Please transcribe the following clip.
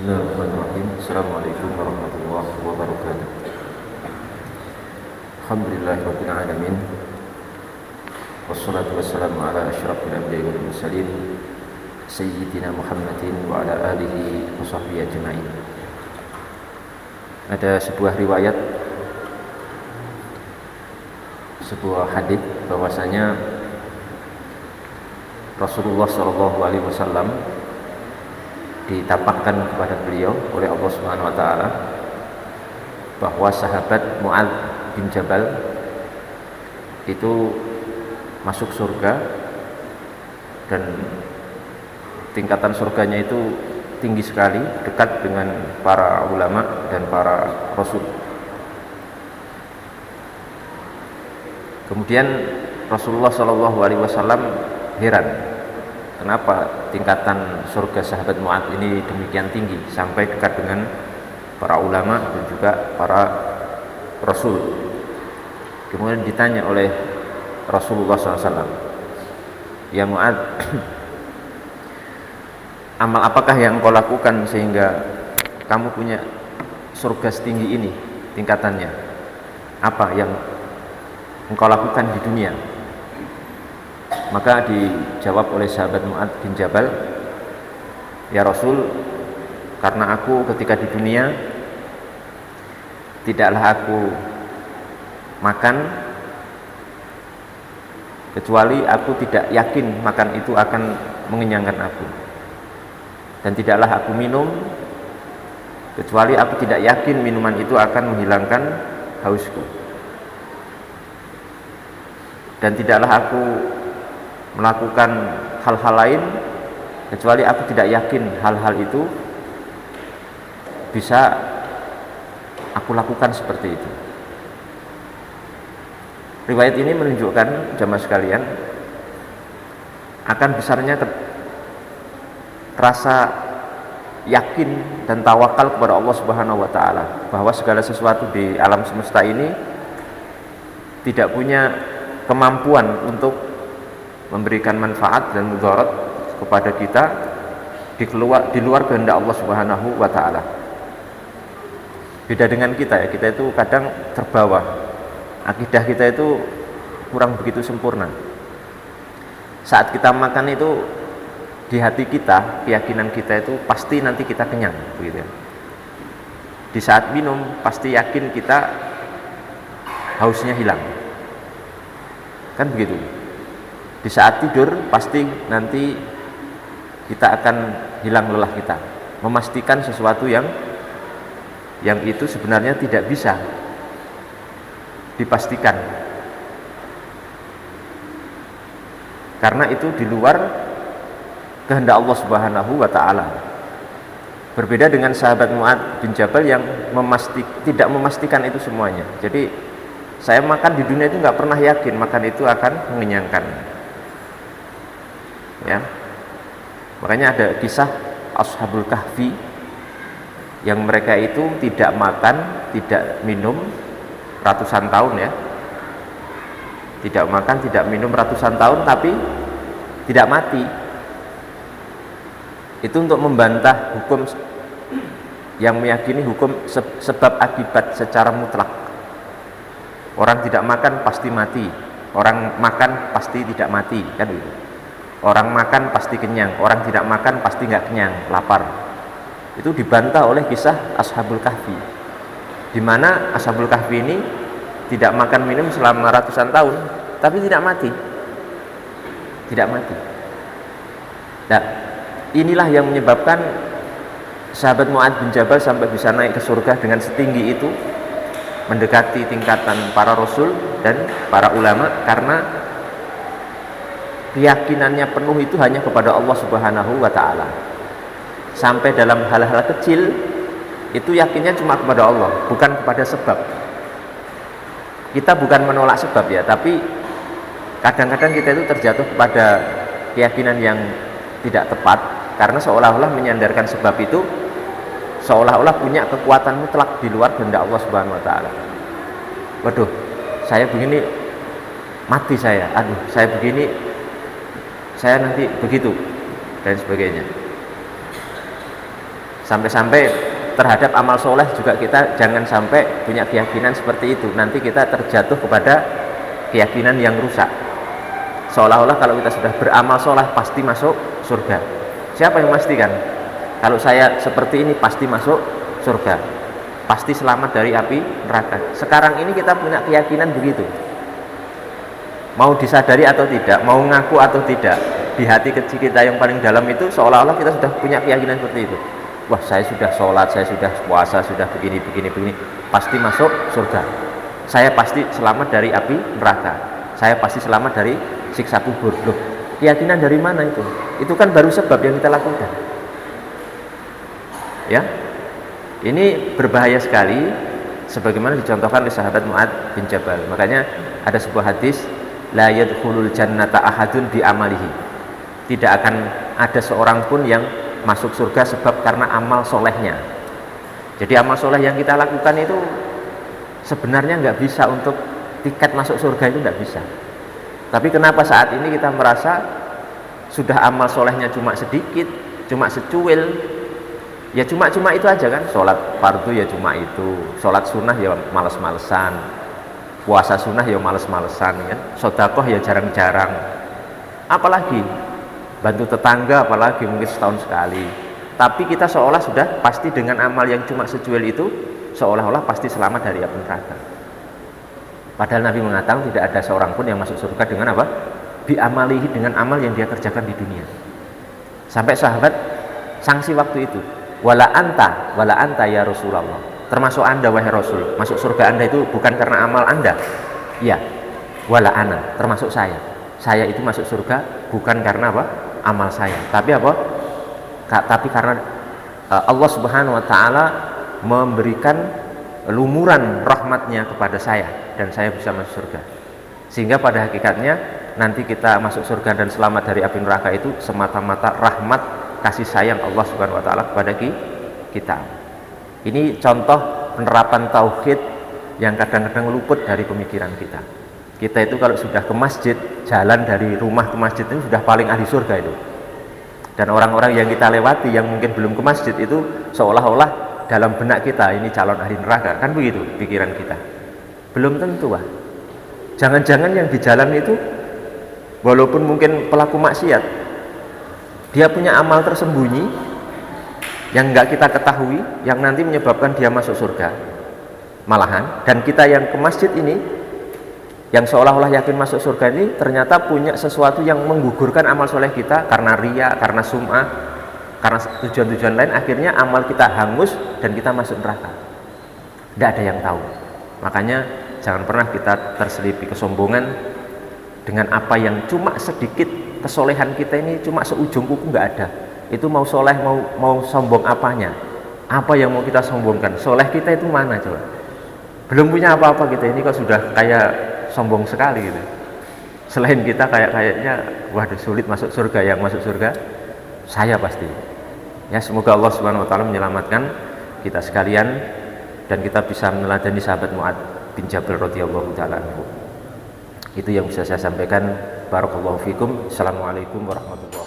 Bismillahirrahmanirrahim. Assalamualaikum warahmatullahi wabarakatuh. Alhamdulillahirabbil alamin. Wassalatu wassalamu ala asyrafil anbiya'i wal mursalin sayyidina Muhammadin wa ala alihi wa sahbihi ajma'in. Ada sebuah riwayat, sebuah hadis bahwasanya Rasulullah sallallahu alaihi wasallam ditapakkan kepada beliau oleh Allah Subhanahu wa taala bahwa sahabat Mu'adz bin Jabal itu masuk surga, dan tingkatan surganya itu tinggi sekali, dekat dengan para ulama dan para rasul. Kemudian Rasulullah Shallallahu Alaihi Wasallam heran, kenapa tingkatan surga sahabat Mu'adz ini demikian tinggi sampai dekat dengan para ulama dan juga para rasul. Kemudian ditanya oleh Rasulullah SAW, "Ya Mu'adz, amal apakah yang engkau lakukan sehingga kamu punya surga setinggi ini tingkatannya? Apa yang engkau lakukan di dunia?" Maka dijawab oleh sahabat Mu'adz bin Jabal, "Ya Rasul, karena aku ketika di dunia tidaklah aku makan kecuali aku tidak yakin makan itu akan mengenyangkan aku, dan tidaklah aku minum kecuali aku tidak yakin minuman itu akan menghilangkan hausku, dan tidaklah aku melakukan hal-hal lain kecuali aku tidak yakin hal-hal itu bisa aku lakukan seperti itu." Riwayat ini menunjukkan jamaah sekalian akan besarnya rasa yakin dan tawakal kepada Allah Subhanahu wa taala, bahwa segala sesuatu di alam semesta ini tidak punya kemampuan untuk memberikan manfaat dan mudarat kepada kita di luar kehendak Allah Subhanahu wa taala. Beda dengan kita ya, kita itu kadang terbawa, akidah kita itu kurang begitu sempurna. Saat kita makan itu di hati kita, keyakinan kita itu pasti nanti kita kenyang, begitu ya. Di saat minum pasti yakin kita hausnya hilang, kan begitu. Di saat tidur pasti nanti kita akan hilang lelah kita, memastikan sesuatu yang itu sebenarnya tidak bisa dipastikan, karena itu di luar kehendak Allah Subhanahu wa taala. Berbeda dengan sahabat Mu'adz bin Jabal yang tidak memastikan itu semuanya. Jadi saya makan di dunia itu nggak pernah yakin makan itu akan mengenyangkan. Ya, makanya ada kisah Ashabul Kahfi yang mereka itu tidak makan, tidak minum ratusan tahun ya, tidak makan, tidak minum ratusan tahun, tapi tidak mati. Itu untuk membantah hukum yang meyakini hukum sebab akibat secara mutlak. Orang tidak makan pasti mati, orang makan pasti tidak mati, kan gitu. Orang makan pasti kenyang, orang tidak makan pasti nggak kenyang, lapar. Itu dibantah oleh kisah Ashabul Kahfi, di mana Ashabul Kahfi ini tidak makan minum selama ratusan tahun, tapi tidak mati, tidak mati. Nah, inilah yang menyebabkan sahabat Mu'adz bin Jabal sampai bisa naik ke surga dengan setinggi itu, mendekati tingkatan para rasul dan para ulama, karena keyakinannya penuh itu hanya kepada Allah Subhanahu wa taala. Sampai dalam hal-hal kecil itu yakinnya cuma kepada Allah, bukan kepada sebab. Kita bukan menolak sebab ya, tapi kadang-kadang kita itu terjatuh kepada keyakinan yang tidak tepat, karena seolah-olah menyandarkan sebab itu seolah-olah punya kekuatan mutlak di luar kehendak Allah Subhanahu wa taala. Waduh, saya begini mati saya, aduh saya begini saya nanti begitu, dan sebagainya. Sampai-sampai terhadap amal soleh juga kita jangan sampai punya keyakinan seperti itu. Nanti kita terjatuh kepada keyakinan yang rusak. Seolah-olah kalau kita sudah beramal soleh pasti masuk surga. Siapa yang memastikan? Kalau saya seperti ini pasti masuk surga, pasti selamat dari api neraka. Sekarang ini kita punya keyakinan begitu. Mau disadari atau tidak, mau ngaku atau tidak, di hati kecil kita yang paling dalam itu seolah-olah kita sudah punya keyakinan seperti itu. Wah, saya sudah sholat, saya sudah puasa, sudah begini, pasti masuk surga. Saya pasti selamat dari api neraka. Saya pasti selamat dari siksa kubur. Loh, keyakinan dari mana itu? Itu kan baru sebab yang kita lakukan. Ya, ini berbahaya sekali, sebagaimana dicontohkan oleh sahabat Mu'adz bin Jabal. Makanya ada sebuah hadis, la yadkhulul jannata ahadun bi amalihi. Tidak akan ada seorang pun yang masuk surga sebab karena amal solehnya. Jadi amal soleh yang kita lakukan itu sebenarnya nggak bisa untuk tiket masuk surga, itu nggak bisa. Tapi kenapa saat ini kita merasa sudah amal solehnya cuma sedikit, cuma secuil, ya cuma itu aja kan. Sholat fardu ya cuma itu, sholat sunnah ya males-malesan, puasa sunnah ya males-malesan, kan? Sedekah ya jarang-jarang, apalagi bantu tetangga, apalagi mungkin setahun sekali. Tapi kita seolah sudah pasti dengan amal yang cuma secuil itu, seolah-olah pasti selamat dari api neraka. Padahal Nabi mengatakan tidak ada seorang pun yang masuk surga dengan apa? Bi'amalihi, dengan amal yang dia kerjakan di dunia. Sampai sahabat sanksi waktu itu, wala anta ya Rasulullah, termasuk anda wahai Rasul, masuk surga anda itu bukan karena amal anda. Ya, wala ana, termasuk saya itu masuk surga bukan karena apa? Amal saya, tapi apa? Tapi karena Allah Subhanahu wa taala memberikan lumuran rahmatnya kepada saya dan saya bisa masuk surga. Sehingga pada hakikatnya nanti kita masuk surga dan selamat dari api neraka itu semata-mata rahmat kasih sayang Allah Subhanahu wa taala kepada kita. Ini contoh penerapan tauhid yang kadang-kadang luput dari pemikiran kita. Kita itu kalau sudah ke masjid, jalan dari rumah ke masjid itu sudah paling ahli surga itu. Dan orang-orang yang kita lewati yang mungkin belum ke masjid itu seolah-olah dalam benak kita ini calon ahli neraka, kan begitu pikiran kita. Belum tentu, Pak. Jangan-jangan yang di jalan itu walaupun mungkin pelaku maksiat, dia punya amal tersembunyi yang enggak kita ketahui, yang nanti menyebabkan dia masuk surga. Malahan, dan kita yang ke masjid ini yang seolah-olah yakin masuk surga ini ternyata punya sesuatu yang menggugurkan amal soleh kita karena riya, karena sum'ah, karena tujuan-tujuan lain, akhirnya amal kita hangus dan kita masuk neraka. Tidak ada yang tahu. Makanya jangan pernah kita terselipi kesombongan dengan apa yang cuma sedikit. Kesolehan kita ini cuma seujung kuku, nggak ada. Itu mau soleh, mau sombong apanya? Apa yang mau kita sombongkan? Soleh kita itu mana coba? Belum punya apa-apa kita ini kok sudah kayak sombong sekali gitu. Selain kita kayaknya waduh sulit masuk surga, yang masuk surga saya pasti. Ya, semoga Allah Subhanahu wa taala menyelamatkan kita sekalian dan kita bisa meneladani sahabat Mu'adz bin Jabal radhiyallahu taala anhu. Itu yang bisa saya sampaikan. Barakallahu fikum. Assalamualaikum warahmatullahi wabarakatuh.